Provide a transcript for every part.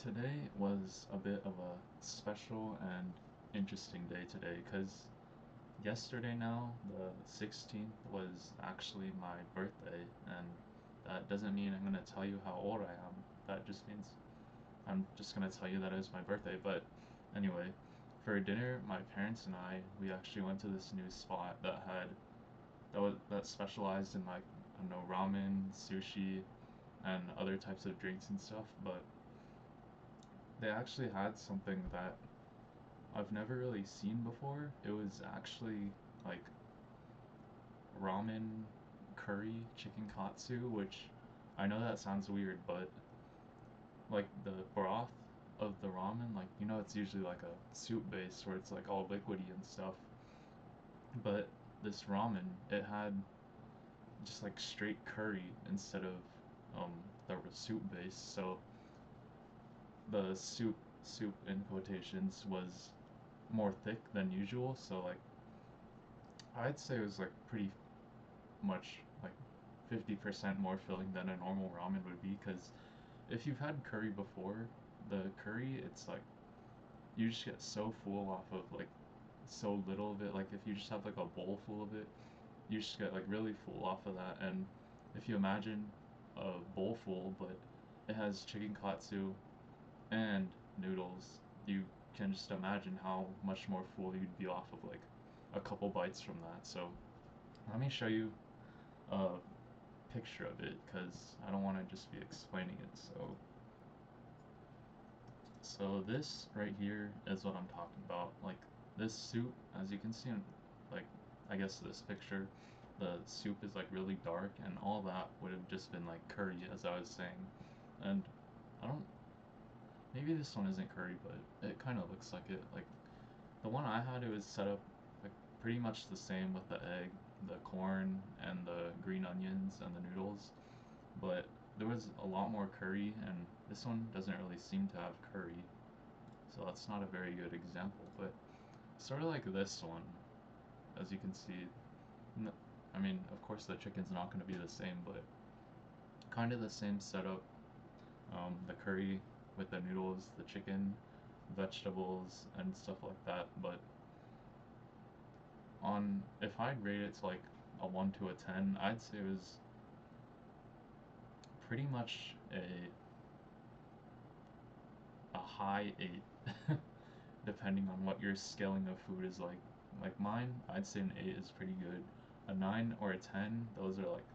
Today was a bit of a special and interesting day today because yesterday now, the 16th, was actually my birthday, and that doesn't mean I'm gonna tell you how old I am. That just means I'm just gonna tell you that it was my birthday. But anyway, for dinner, my parents and we actually went to this new spot that specialized in like, I don't know, ramen, sushi, and other types of drinks and stuff, but they actually had something that I've never really seen before. It was actually like ramen curry chicken katsu, which I know that sounds weird, but like the broth of the ramen, like it's usually like a soup base where it's like all liquidy and stuff. But this ramen, it had just like straight curry instead of um the soup base. So the soup in quotations was more thick than usual, so like I'd say it was like pretty much like 50% more filling than a normal ramen would be, because if you've had curry before, the curry, it's like you just get so full off of like so little of it. Like if you just have like a bowl full of it, you just get like really full off of that. And if you imagine a bowl full, but it has chicken katsu and noodles, you can just imagine how much more full you'd be off of like a couple bites from that. So let me show you a picture of it because I don't want to just be explaining it. So this right here is what I'm talking about. Like this soup, as you can see in like I guess this picture, the soup is like really dark, and all that would have just been like curry, as I was saying. And I don't maybe this one isn't curry, but it kind of looks like it. Like the one I had, it was set up like pretty much the same with the egg, the corn, and the green onions and the noodles, but there was a lot more curry, and this one doesn't really seem to have curry, so that's not a very good example. But sort of like this one, as you can see, I mean, of course the chicken's not going to be the same, but kind of the same setup. The curry with the noodles, the chicken, vegetables, and stuff like that. But on if I'd rate it to like a 1 to a 10, I'd say it was pretty much a high 8, depending on what your scaling of food is like. Like mine, I'd say an 8 is pretty good. A 9 or a 10, those are like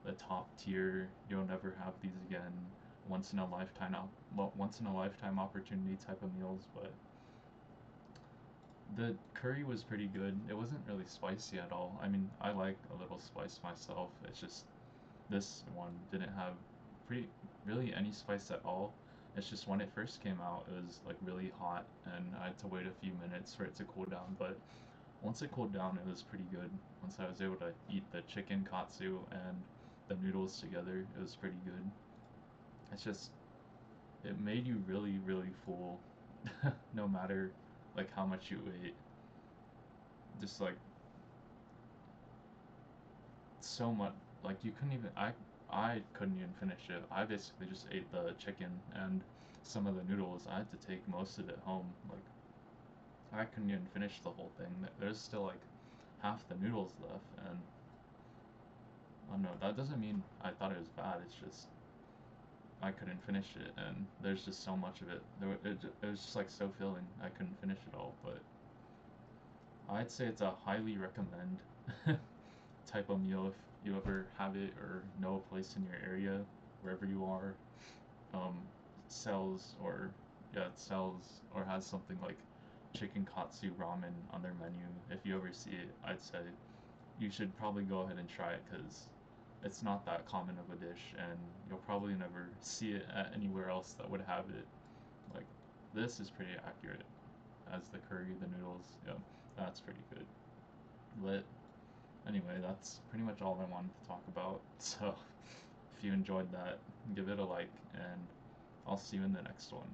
the top tier. You'll never have these again. Once in a lifetime opportunity type of meals. But the curry was pretty good. It wasn't really spicy at all. I mean, I like a little spice myself. It's just this one didn't have pretty really any spice at all. It's just when it first came out, it was like really hot, and I had to wait a few minutes for it to cool down. But once it cooled down, it was pretty good. Once I was able to eat the chicken katsu and the noodles together, it was pretty good. It's just it made you really, really full, no matter like how much you ate. Just like so much, like you couldn't even I couldn't even finish it. I basically just ate the chicken and some of the noodles. I had to take most of it home. Like I couldn't even finish the whole thing. There's still like half the noodles left, and I don't know. That doesn't mean I thought it was bad. It's just I couldn't finish it, and there's just so much of it. It was just like so filling. I couldn't finish it all, but I'd say it's a highly recommend type of meal if you ever have it or know a place in your area, wherever you are, um, sells or yeah, it sells or has something like chicken katsu ramen on their menu. If you ever see it, I'd say you should probably go ahead and try it because it's not that common of a dish, and you'll probably never see it at anywhere else that would have it. Like this is pretty accurate as the curry, the noodles, yeah, that's pretty good. But anyway, that's pretty much all I wanted to talk about. So if you enjoyed that, give it a like, and I'll see you in the next one.